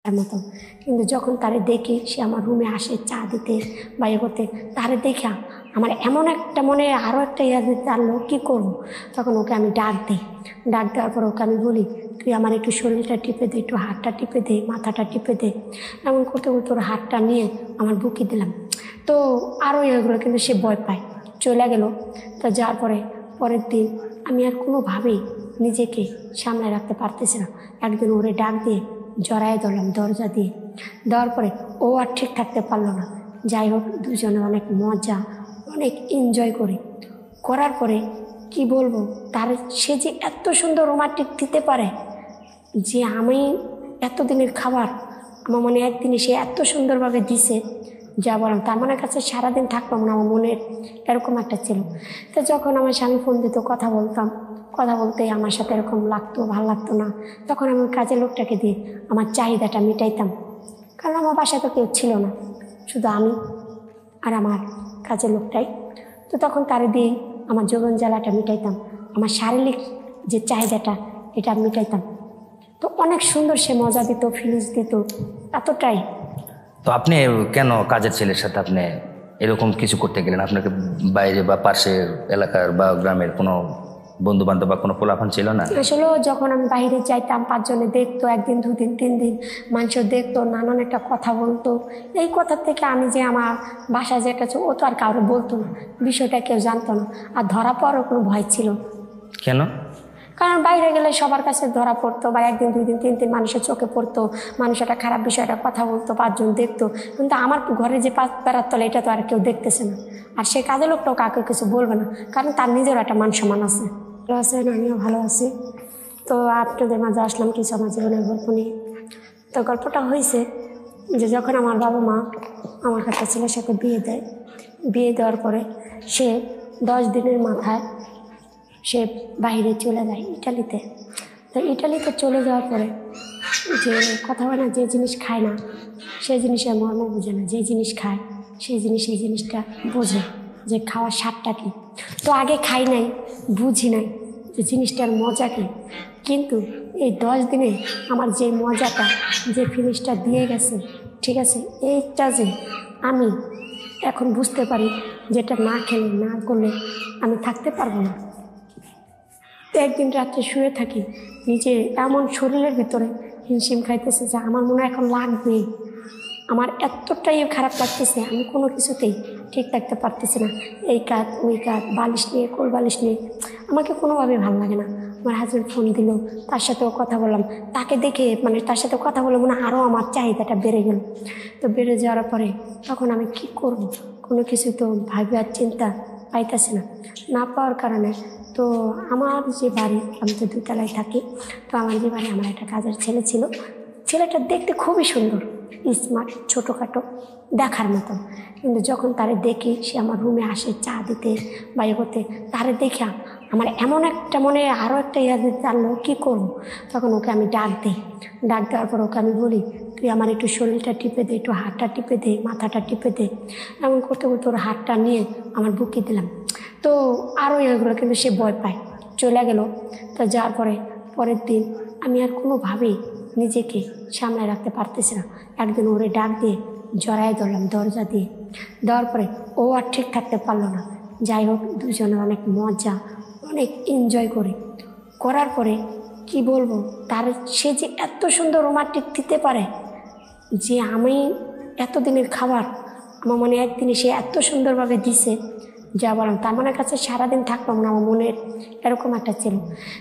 তার মতো। কিন্তু যখন তারে দেখি সে আমার রুমে আসে চা দিতে বা ইয়ে করতে, তারে দেখা আমার এমন একটা মনে আরও একটা ইয়ে দিতে আনলো, কী করবো। তখন ওকে আমি ডাক দিই, ডাক দেওয়ার পর ওকে আমি বলি, তুই আমার একটু শরীরটা টিপে দে, একটু হাতটা টিপে দে, মাথাটা টিপে দে। এমন করতে করতে ওর হাতটা নিয়ে আমার বুকে দিলাম। তো আরও ইয়েগুলো, কিন্তু সে ভয় পায়, চলে গেল। তো যাওয়ার পরে পরের দিন আমি আর কোনোভাবেই নিজেকে সামলায় রাখতে পারতেছি না। একদিন ওরে ডাক দিয়ে জড়ায় ধরলাম দরজা দিয়ে, দেওয়ার পরে ও আর ঠিক থাকতে পারলো না। যাই হোক, দুজনে অনেক মজা, অনেক এনজয় করার পরে কি বলবো, তার সে যে এত সুন্দর রোমান্টিক দিতে পারে যে আমি এতদিনের খাবার আমার মনে একদিনে সে এত সুন্দরভাবে দিছে, যা বললাম তার মনের কাছে সারাদিন থাকলাম না, আমার মনের এরকম একটা ছিল। তো যখন আমার স্বামী ফোন দিত, কথা বলতাম, কথা বলতেই আমার সাথে এরকম লাগতো, ভালো লাগতো না। তখন আমি কাজের লোকটাকে দিয়ে আমার চাহিদাটা মেটাইতাম, কারণ আমার বাসায় তো কেউ ছিল না, শুধু আমি আর আমার কাজের লোকটাই। তো তখন তারে দিয়ে আমার জীবন জ্বালাটা মেটাইতাম, আমার শারীরিক যে চাহিদাটা এটা মেটাইতাম। তো অনেক সুন্দর সে মজা দিত, ফিলিংস দিত, এতটাই। তো আপনি কেন কাজের ছেলের সাথে আপনি এরকম কিছু করতে গেলেন? আপনাকে বাইরে বা পাশের এলাকার বা গ্রামের কোনো বন্ধু বান্ধব বা কোনো পোলাপান ছিল না? আসলে যখন আমি বাইরে যাইতাম, পাঁচজনে দেখতো, একদিন দুদিন তিন দিন মানুষ দেখতো, নানান একটা কথা বলতো। এই কথা থেকে আমি যে আমার বাসা যেটা ও তো আর কাউকে বলতো না, বিষয়টা কেউ জানতো না, আর ধরা পড়ারও কোনো ভয় ছিল। কেন? কারণ বাইরে গেলে সবার কাছে ধরা পড়তো, বা একদিন দুই দিন তিন দিন মানুষের চোখে পড়তো, মানুষ একটা খারাপ বিষয়টা কথা বলতো, পাঁচজন দেখতো। কিন্তু আমার ঘরে যে পাঁচ বেড়ার তলে, এটা তো আর কেউ দেখতেছে না, আর সে কাজের লোকটাও কাউকে কিছু বলবে না, কারণ তার নিজের একটা মান সম্মান আছে। ভালো আছেন? আমিও ভালো আছি। তো আপনাদের মাঝে আসলাম কিছু আমার জীবনের গল্প নিয়ে। তো গল্পটা হয়েছে যে যখন আমার বাবা মা আমার একটা ছেলের সাথে বিয়ে দেয়, বিয়ে দেওয়ার পরে সে 10 দিনের মাথায় সে বাইরে চলে যায় ইটালিতে। তো ইটালিতে চলে যাওয়ার পরে যে কথা হয় না, যে জিনিস খায় না সেই জিনিসের মর্ম বোঝে না, যে জিনিস খায় সেই জিনিসটা বোঝে, যে খাওয়ার স্বাদটা কী। তো আগে খাই নাই, বুঝি নাই যে জিনিসটার মজা কী, কিন্তু এই 10 দিনে আমার যে মজাটা, যে ফিনিশটা দিয়ে গেছে, ঠিক আছে, এইটা যে আমি এখন বুঝতে পারি যেটা না খেলে না করলে আমি থাকতে পারবো না। একদিন রাত্রে শুয়ে থাকি, নিজে এমন শরীরের ভিতরে হিমশিম খাইতেছে যে আমার মনে এখন লাগবে, আমার এতটাই খারাপ লাগতেছে, আমি কোনো কিছুতেই ঠিক থাকতে পারতেছি না। এই কাজ ওই কাজ, বালিশ নিয়ে কোল বালিশ নিয়ে আমাকে কোনোভাবেই ভালো লাগে না। আমার হাজব্যান্ড ফোন দিল, তার সাথেও কথা বললাম, তাকে দেখে মানে তার সাথে কথা বলে মনে আরও আমার চাহিদাটা বেড়ে গেল। তো বেড়ে যাওয়ার পরে তখন আমি কি করব, কোনো কিছু তো ভাববার চিন্তা পাইতেছি না, না পাওয়ার কারণে তো আমার যে বাড়ি, আমি তো 2 তলায় থাকি, তো আমার যে বাড়ি, আমার একটা কাজের ছেলে ছিল। ছেলেটা দেখতে খুবই সুন্দর, স্মার্ট, ছোটোখাটো, দেখার মতো। কিন্তু যখন তারে দেখি সে আমার রুমে আসে চা দিতে বা ইয়ে করতে, তারে দেখা আমার এমন একটা মনে আরও একটা ইয়ে দিতে আনলো, কী করবো। তখন ওকে আমি ডাক দিই, ডাক দেওয়ার পর ওকে আমি বলি, তুই আমার একটু শরীরটা টিপে দে, একটু হাতটা টিপে দে, মাথাটা টিপে দে। এমন করতে করতে ওর হাতটা নিয়ে আমার বুকে দিলাম। তো আরও ইয়েগুলো, কিন্তু সে ভয় পায়, চলে গেল। তো যাওয়ার পরে পরের দিন আমি আর কোনোভাবেই নিজেকে সামলায় রাখতে পারতেছি না। একদিন ওরে ডাক দিয়ে জড়ায় ধরলাম দরজা দিয়ে, দেওয়ার পরে ও আর ঠিক থাকতে পারলো না। যাই হোক, দুজনে অনেক মজা, অনেক এনজয় করার পরে কি বলবো, তার সে যে এত সুন্দর রোমান্টিক দিতে পারে যে আমি এতদিনের খাবার আমার মনে একদিনে সে এত সুন্দরভাবে দিছে, যা বললাম তার মনের কাছে সারাদিন থাকলাম না, আমার মনের এরকম একটা ছিল।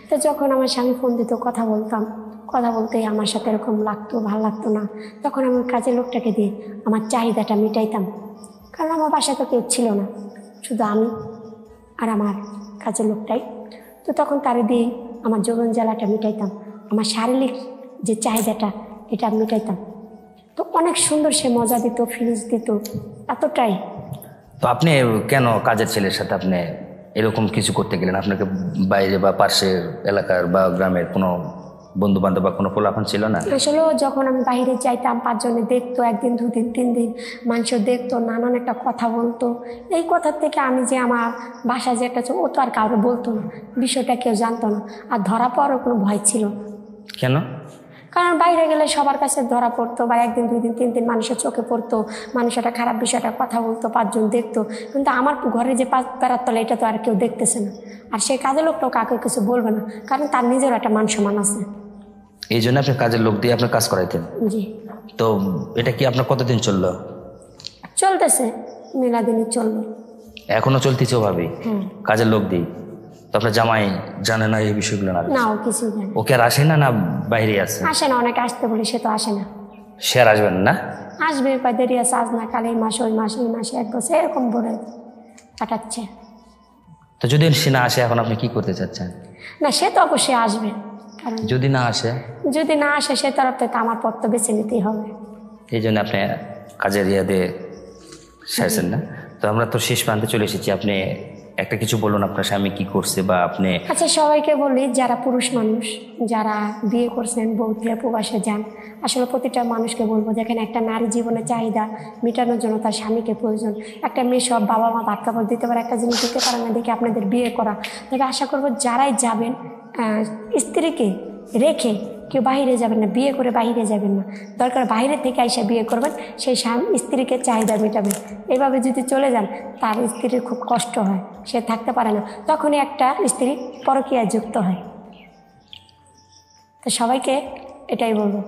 তো যখন আমার স্বামী ফোন দিত, কথা বলতাম, কথা বলতেই আমার সাথে এরকম লাগতো, ভালো লাগতো না। তখন আমি কাজের লোকটাকে দিয়ে আমার চাহিদাটা মেটাইতাম, কারণ আমার বাসায় তো কেউ ছিল না, শুধু আমি আর আমার কাজের লোকটাই। তো তখন তারে দিয়ে আমার জীবন জ্বালাটা মেটাইতাম, আমার শারীরিক যে চাহিদাটা এটা মেটাইতাম। তো অনেক সুন্দর সে মজা দিত, ফিলিংস দিত, এতটাই। তো আপনি কেন কাজের ছেলের সাথে আপনি এরকম কিছু করতে গেলেন? আপনাকে বাইরে বা পাশের এলাকার বা গ্রামের কোনো বন্ধু বান্ধব বা কোনো পোলাপান ছিল না? আসলে যখন আমি বাইরে যাইতাম, পাঁচজনে দেখতো, একদিন দুদিন তিন দিন মানুষ দেখতো, নানান একটা কথা বলতো। এই কথার থেকে আমি যে আমার বাসা যেটা ও তো আর কাউকে বলতো না, বিষয়টা কেউ জানতো না, আর ধরা পড়ারও কোনো ভয় ছিল। কেন? কারণ বাইরে গেলে সবার কাছে ধরা পড়তো, বা একদিন 2 দিন 3 দিন মানুষের চোখে পড়তো, মানুষ একটা খারাপ বিষয়টা কথা বলতো, 5 জন দেখতো। কিন্তু আমার ঘরে যে 5 বেড়ার তলা, এটা তো আর কেউ দেখতেছে না। আর সেই কাজের লোকটাও কাউকে কিছু বলবে না, কারণ তার নিজের একটা মান সম্মান আছে। এই জন্য আপনি কাজের লোক দিয়ে আপনার কাজ করাইতেন? জি। তো এটা কি আপনার কতদিন চললো? চলতেছে, মেলাদিনই চললো। এখনো চলতেছে ওভাবেই কাজের লোক দিই? তো আপনার জামাই জানে না এই বিষয়গুলো? না, ও কিছুই জানে না। ওকে আর আসে না, না বাইরে আছে? আসে না, অনেকে আসতে বলি, সে তো আসে না। সে আর আসবেন না? আসবে, কয় দেরি আছে, আজ না কাল, এই মাস ওই মাস, এই মাসে 1 বছর এরকম বলে কাটাচ্ছে। তো যদি সে না আসে, এখন আপনি কি করতে চাচ্ছেন? না, সে তো অবশ্যই আসবে, কারণ যদি না আসে? যদি না আসে সে তরফ থেকে আমার পথ তো বেছে নিতেই হবে। এই জন্য আপনি কাজের ইয়াদে চাইছেন না? তো আমরা তো শেষ প্রান্তে চলে এসেছি। আপনি একটা কিছু বলুন, আপনার স্বামী কি করছে বা আপনি। আচ্ছা, সবাইকে বলি, যারা পুরুষ মানুষ, যারা বিয়ে করছেন, বউ থেকে প্রবাসে যান, আসলে প্রতিটা মানুষকে বলবো, দেখেন একটা নারী জীবনের চাহিদা মেটানোর জন্য তার স্বামীকে প্রয়োজন। একটা মেয়ে সব বাবা মা ভাত কাপড় দিতে পারে, একটা জিনিস দিতে পারে না দেখে আপনাদের বিয়ে করা। তবে আশা করবো যারাই যাবেন, স্ত্রীকে রেখে কেউ বাইরে যাবেন না, বিয়ে করে বাইরে যাবেন না। দরকার বাইরে থেকে এসে বিয়ে করবেন, সেই স্ত্রীকে চাহিদা মেটাবেন। এভাবে যদি চলে যান, তার স্ত্রীর খুব কষ্ট হয়, সে থাকতে পারে না, তখনই একটা স্ত্রী পরকীয়ায় যুক্ত হয়। তো সবাইকে এটাই বলবো।